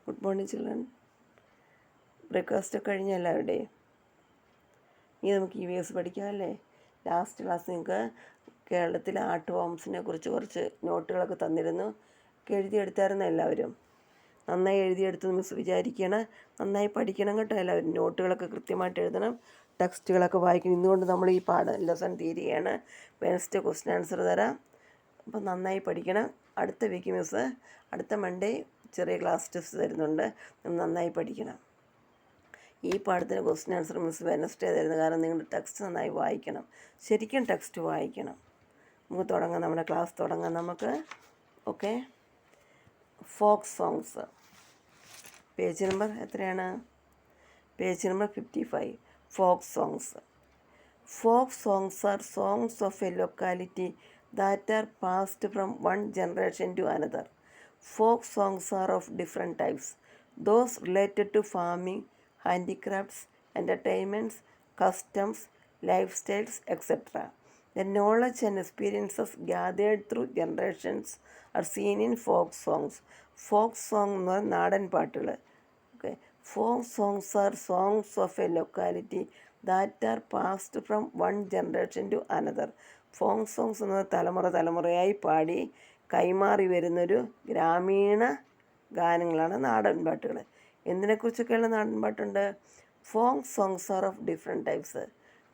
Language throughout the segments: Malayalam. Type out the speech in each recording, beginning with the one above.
Good morning children. ബ്രേക്ക്ഫാസ്റ്റ് കഴിഞ്ഞ എല്ലാവരുടെയും ഇനി നമുക്ക് EVS പഠിക്കാമല്ലേ. ലാസ്റ്റ് ക്ലാസ് നിങ്ങൾക്ക് കേരളത്തിലെ ആർട്ട് ഫോംസിനെ കുറിച്ച് കുറച്ച് നോട്ടുകളൊക്കെ തന്നിരുന്നു. എഴുതിയെടുത്തായിരുന്നു എല്ലാവരും. നന്നായി എഴുതിയെടുത്തു മിസ് വിചാരിക്കണം. നന്നായി പഠിക്കണം കേട്ടോ എല്ലാവരും. നോട്ടുകളൊക്കെ കൃത്യമായിട്ട് എഴുതണം, ടെക്സ്റ്റുകളൊക്കെ വായിക്കണം. ഇന്നുകൊണ്ട് നമ്മൾ ഈ ലെസൺ തീരുകയാണ്. വെനസ്ഡേ ക്വസ്റ്റ്യൻ ആൻസർ തരാം. അപ്പോൾ നന്നായി പഠിക്കണം. അടുത്ത വീക്ക് മിസ് അടുത്ത മൺഡേ ചെറിയ ക്ലാസ് ടെസ്റ്റ് തരുന്നുണ്ട്. നന്നായി പഠിക്കണം. ഈ പാഠത്തിന് ക്വസ്റ്റ്യൻ ആൻസർ മിസ് വെനസ്ഡേ തരുന്നത്. കാരണം നിങ്ങളുടെ ടെക്സ്റ്റ് നന്നായി വായിക്കണം. ശരിക്കും ടെക്സ്റ്റ് വായിക്കണം. നമുക്ക് തുടങ്ങാം, നമ്മുടെ ക്ലാസ് തുടങ്ങാം നമുക്ക്. Okay, folk songs. Page number എത്രയാണ്? Page number 55. Folk songs. Folk songs are songs of a locality that are passed from one generation to another. Folk songs are of different types. Those related to farming, handicrafts, entertainments, customs, lifestyles, etc. The knowledge and experiences gathered through generations are seen in folk songs. Folk song എന്ന് പറഞ്ഞാൽ നാടൻ പാട്ടുകൾ. Okay, folk songs are songs of a locality that are passed from one generation to another. Folk songs എന്നത് തലമുറയായി പാടി കൈമാറി വരുന്നൊരു ഗ്രാമീണ ഗാനങ്ങളാണ് നാടൻ പാട്ടുകൾ. എന്തിനെക്കുറിച്ചൊക്കെയുള്ള നാടൻ പാട്ടുണ്ട്? Folk songs are of different types.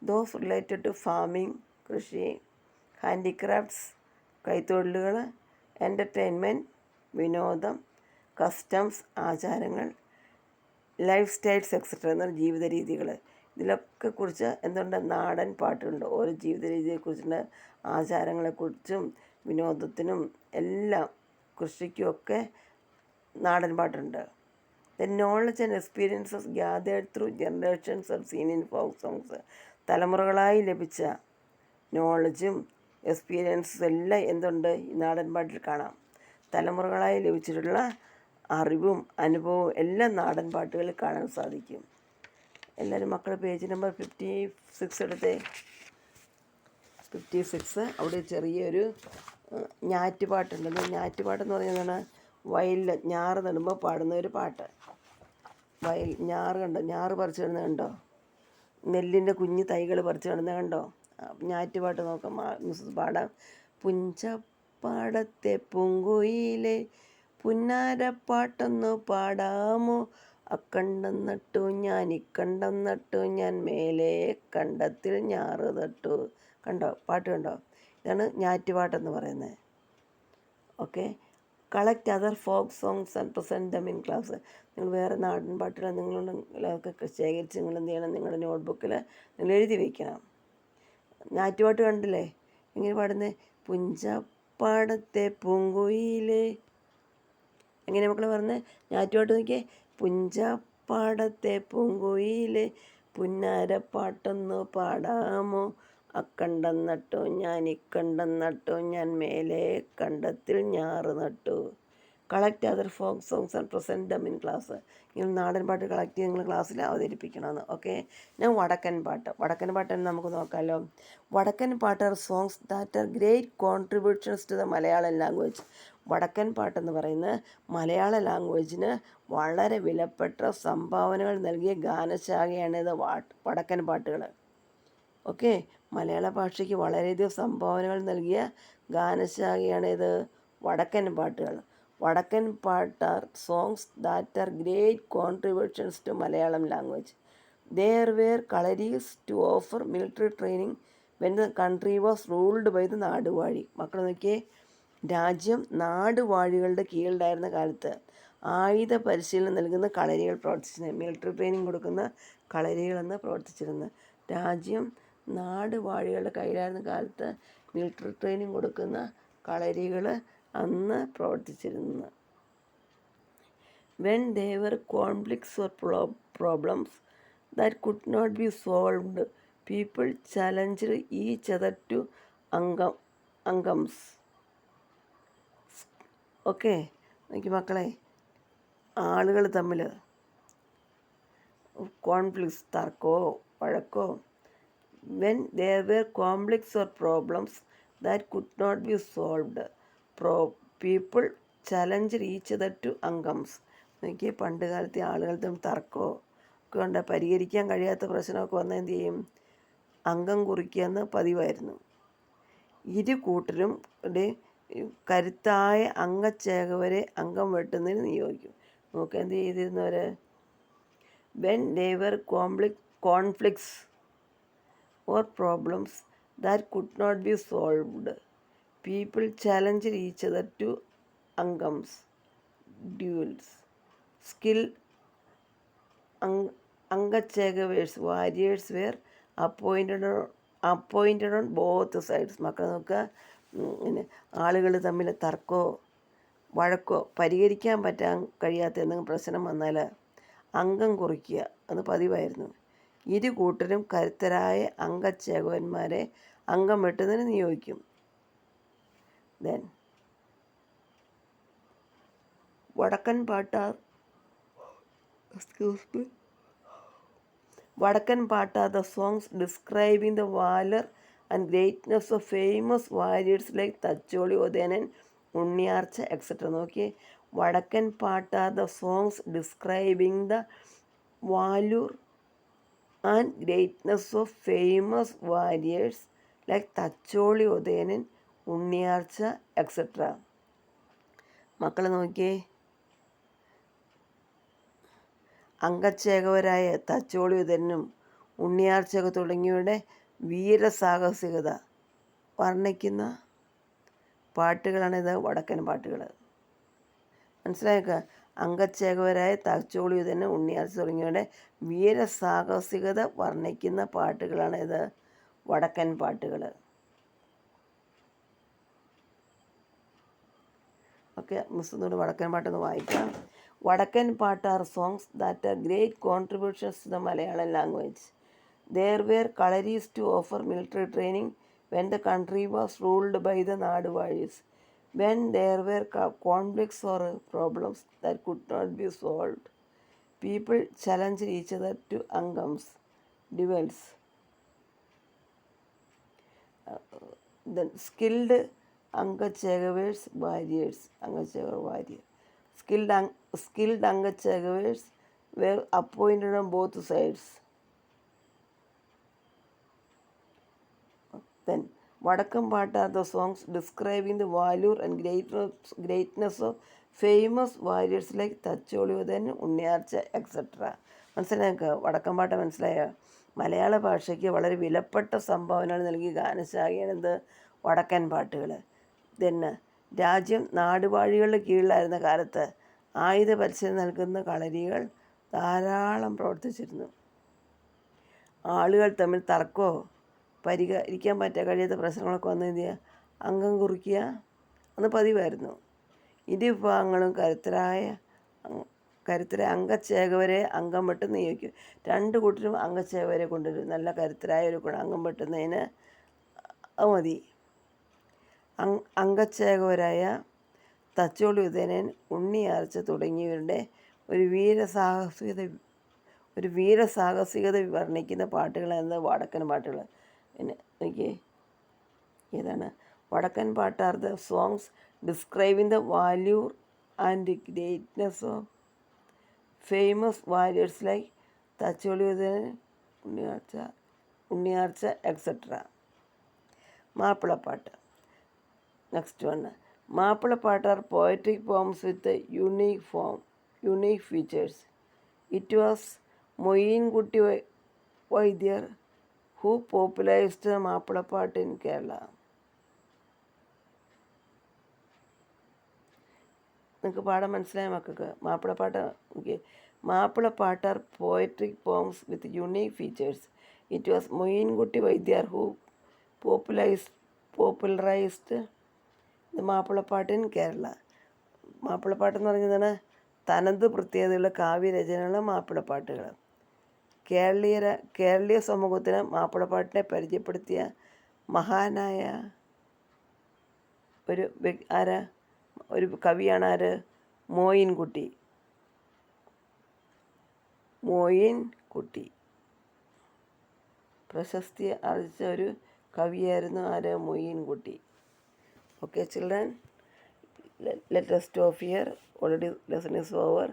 Those related to farming, കൃഷി, ഹാൻഡിക്രാഫ്റ്റ്സ്, കൈത്തൊഴിലുകൾ, എൻ്റർടൈൻമെൻറ്റ്, വിനോദം, കസ്റ്റംസ്, ആചാരങ്ങൾ, ലൈഫ് സ്റ്റൈൽസ് എക്സെട്ര എന്ന ജീവിത രീതികൾ. ഇതിലൊക്കെ കുറിച്ച് എന്തുണ്ട്? നാടൻ പാട്ടുണ്ട്. ഓരോ ജീവിത രീതിയെക്കുറിച്ചുണ്ട്, ആചാരങ്ങളെക്കുറിച്ചും വിനോദത്തിനും എല്ലാം, കൃഷിക്കുമൊക്കെ നാടൻ പാട്ടുണ്ട്. The knowledge and experiences gathered through generations are seen in folk songs. തലമുറകളായി ലഭിച്ച നോളജും എക്സ്പീരിയൻസും എല്ലാം എന്തുണ്ട്? ഈ നാടൻ പാട്ടിൽ കാണാം. തലമുറകളായി ലഭിച്ചിട്ടുള്ള അറിവും അനുഭവവും എല്ലാം നാടൻ പാട്ടുകളിൽ കാണാൻ സാധിക്കും. എല്ലാവരും മക്കൾ പേജ് നമ്പർ 56 എടുത്തേ. 56. അവിടെ ചെറിയൊരു ഞാറ്റുപാട്ടുണ്ട്. ഞാറ്റുപാട്ടെന്ന് പറയുന്നതാണ് വയലിൽ ഞാറ് നടുമ്പോൾ പാടുന്ന ഒരു പാട്ട്. ഞാറ് കണ്ടോ? ഞാറ് പറിച്ചു കിടന്നത് കണ്ടോ? നെല്ലിൻ്റെ കുഞ്ഞ് തൈകൾ പറിച്ചു കിടന്നത് കണ്ടോ? ഞാറ്റുപാട്ട് നോക്കാം, മിസ്സസ് പാടാം. പുഞ്ചപ്പാടത്തെ പൂങ്കുയിലെ പുന്നാരപ്പാട്ടൊന്നു പാടാമോ? അക്കണ്ടം നട്ടു ഞാൻ, ഇക്കണ്ടം നട്ടു ഞാൻ, മേലെ കണ്ടത്തിൽ ഞാറ് നട്ടു. കണ്ടോ? പാട്ട് കണ്ടോ? ഇതാണ് ഞാറ്റുപാട്ടെന്ന് പറയുന്നത്. Okay, collect other folk songs and present them in class. നിങ്ങൾ വേറെ നാടൻ പാട്ടുകൾ നിങ്ങളൊക്കെ ശേഖരിച്ച് നിങ്ങൾ എന്ത് ചെയ്യണം? നിങ്ങളുടെ നോട്ട്ബുക്കിൽ നിങ്ങൾ എഴുതി വയ്ക്കണം. ഞാറ്റുപാട്ട് കണ്ടില്ലേ? എങ്ങനെ പാടുന്നത്? പുഞ്ചപ്പാടത്തെ പൂങ്കുയിലെ. എങ്ങനെ മക്കൾ പറഞ്ഞത്? ഞാറ്റുപാട്ട് നോക്കിയേ. പുഞ്ചപ്പാടത്തെ പൂങ്കുയിലെ പുന്നാരപ്പാട്ടൊന്നു പാടാമോ? അക്കണ്ടം നട്ടു ഞാൻ, ഇക്കണ്ടം നട്ടു ഞാൻ, മേലെ കണ്ടത്തിൽ ഞാറ് നട്ടു. Collect other folk songs and present them in class. ഇങ്ങനെ നാടൻ പാട്ട് കളക്ട് ചെയ്ത് നിങ്ങൾ ക്ലാസ്സിൽ അവതരിപ്പിക്കണമെന്ന്. ഓക്കെ, ഞാൻ വടക്കൻ പാട്ട് നമുക്ക് നോക്കാമല്ലോ. Vadakkan Pattu are songs that are great contributions to the Malayalam language. വടക്കൻ പാട്ടെന്ന് പറയുന്നത് മലയാള ലാംഗ്വേജിന് വളരെ വിലപ്പെട്ട സംഭാവനകൾ നൽകിയ ഗാനശാഖയാണിത്, വടക്കൻ പാട്ടുകൾ. ഓക്കെ, മലയാള ഭാഷയ്ക്ക് വളരെയധികം സംഭാവനകൾ നൽകിയ ഗാനശാഖയാണിത്, വടക്കൻ പാട്ടുകൾ. Vadakkan Pattu are songs that are great contributions to Malayalam language. There were kalaris to offer military training when the country was ruled by the naduvazhi. മക്കൾ നോക്കിയേ, രാജ്യം നാടുവാഴികളുടെ കീഴിലായിരുന്ന കാലത്ത് ആയുധ പരിശീലനം നൽകുന്ന കളരികൾ പ്രവർത്തിച്ചിരുന്നു. മിലിറ്ററി ട്രെയിനിങ് കൊടുക്കുന്ന കളരികളെന്ന് പ്രവർത്തിച്ചിരുന്നു. രാജ്യം നാടുവാഴികളുടെ കയ്യിലായിരുന്ന കാലത്ത് മിലിറ്ററി ട്രെയിനിങ് കൊടുക്കുന്ന കളരികൾ അന്ന് പ്രവർത്തിച്ചിരുന്നു. When there were conflicts or problems that could not be solved, people challenged each other to angams. Okay, നോക്കി മക്കളെ, ആളുകൾ തമ്മിൽ കോൺഫ്ലിക്ട്സ്, തർക്കമോ വഴക്കോ. When there were conflicts or problems that could not be solved, people challenged each other to angams. നോക്കിയേ, പണ്ട് കാലത്തെ ആളുകൾ തമ്മിൽ തർക്കമോ ഒക്കെ ഉണ്ട്, പരിഹരിക്കാൻ കഴിയാത്ത പ്രശ്നമൊക്കെ വന്നാൽ എന്ത് ചെയ്യും? അംഗം കുറിക്കുക എന്ന് പതിവായിരുന്നു. ഇരു കൂട്ടരും കരുത്തായ അംഗച്ചേകവരെ അംഗം വെട്ടുന്നതിന് നിയോഗിക്കും. നോക്കുക, എന്ത് ചെയ്തിരുന്നവർ? When there conflicts or problems that could not be solved, people challenged each other to angams, duels. Skilled Angachegavers, warriors were appointed on both sides. മക്കൾ നോക്കുക, ആളുകൾ തമ്മിൽ തർക്കമോ വഴക്കോ പരിഹരിക്കാൻ കഴിയാത്ത എന്തെങ്കിലും പ്രശ്നം വന്നാൽ അംഗം കുറിക്കുക എന്ന് പതിവായിരുന്നു. ഇരു കൂട്ടരും കരുത്തരായ അംഗച്ചേകവന്മാരെ അംഗം വെട്ടുന്നതിന് നിയോഗിക്കും. ദെൻ വടക്കൻ പാട്ട് are the songs describing the valor and greatness of famous warriors like Thacholi Udayanan, Unniyarcha etc. നോക്കിയേ, വടക്കൻ പാട്ട് are the songs describing the valor and greatness of famous warriors like Thacholi Udayanan, Unniyarcha etc. മക്കളെ നോക്കിയേ, അംഗച്ചേകവരായ തച്ചോളി ഉദയനും ഉണ്ണിയാർച്ചക തുടങ്ങിയവരുടെ വീരസാഹസികത വർണ്ണിക്കുന്ന പാട്ടുകളാണിത്, വടക്കൻ പാട്ടുകൾ. മനസ്സിലാക്കുക, അംഗച്ചേകവരായ തച്ചോളി ഉദയനും ഉണ്ണിയാർച്ച തുടങ്ങിയവരുടെ വീരസാഹസികത വർണ്ണിക്കുന്ന പാട്ടുകളാണിത്, വടക്കൻ പാട്ടുകൾ. ഓക്കെ, മിസ് ഒന്നുകൂടി വടക്കൻ പാട്ടൊന്ന് വായിക്കാം. Vadakkan Pattu are songs that are great contributions to the Malayalam language. There were kalaris to offer military training when the country was ruled by the നാടുവാഴീസ്. When there were conflicts or problems that could not be solved, people challenged each other to angams, duels. Then skilled Angachegavers, warriors, Angachegar warrior. Skilled Angachegavers were appointed on both sides. Then വടക്കം പാട്ട് are the songs describing the valor and greatness of famous warriors like Thacholi Udayan, Unniyarcha etc. മനസ്സിലാക്കുക, വടക്കം പാട്ട് മനസ്സിലായോ? മലയാള ഭാഷയ്ക്ക് വളരെ വിലപ്പെട്ട സംഭാവനകൾ നൽകിയ ഗാനശാഖയാണിത്, വടക്കൻ പാട്ടുകൾ. പിന്നെ രാജ്യം നാടുവാഴികളുടെ കീഴിലായിരുന്ന കാലത്ത് ആയുധ പരിശീലനം നൽകുന്ന കളരികൾ ധാരാളം പ്രവർത്തിച്ചിരുന്നു. ആളുകൾ തമ്മിൽ തർക്കമോ പരിഹരിക്കാൻ കഴിയാത്ത പ്രശ്നങ്ങളൊക്കെ വന്നു എന്ത് ചെയ്യുക? അംഗം കുറിക്കുക എന്ന് പതിവായിരുന്നു. ഇരു വിഭാഗങ്ങളും കരുത്തരായ അംഗച്ചേകവരെ അംഗം വെട്ട് നിയോഗിക്കും. രണ്ട് കൂട്ടരും അംഗച്ചേകവരെ കൊണ്ടുവരും. നല്ല കരുത്തരായ ഒരു അംഗം വെട്ടുന്നതിന് അത് മതി. അംഗച്ചേകവരായ തച്ചോളി ഉദയനൻ, ഉണ്ണിയാർച്ച തുടങ്ങിയവരുടെ ഒരു വീരസാഹസികത വർണ്ണിക്കുന്ന പാട്ടുകളാണ് വടക്കൻ പാട്ടുകൾ. പിന്നെ നോക്കിയേ, ഏതാണ്? Vadakkan Pattu are the songs describing the valour and greatness of famous warriors like Thacholi Udayanan, Unniyarcha etc. Mappilappattu. Next one, Mappilappattu are poetic poems with unique features. It was Moyinkutty Vaidyar who popularized the മാപ്പിളപ്പാട്ട് in Kerala. നിങ്ങൾക്ക് പാഠം മനസ്സിലായ മക്കൾക്ക്? Mappilappattu okay. Mappilappattu are poetic poems with unique features. It was Moyinkutty Vaidyar who popularized the Mappilappattu in Kerala. മാപ്പിളപ്പാട്ടെന്ന് പറഞ്ഞതാണ് തനത് പ്രത്യേകതയുള്ള കാവ്യരചനയുള്ള മാപ്പിളപ്പാട്ടുകൾ. കേരളീയ സമൂഹത്തിന് മാപ്പിളപ്പാട്ടിനെ പരിചയപ്പെടുത്തിയ മഹാനായ ഒരു കവിയാണ് ആര്? മോയിൻകുട്ടി. പ്രശസ്തി ആർജിച്ച ഒരു കവിയായിരുന്നു ആര്? Moyinkutty. Okay children, let us stop here. Already lesson is over.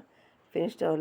Finished our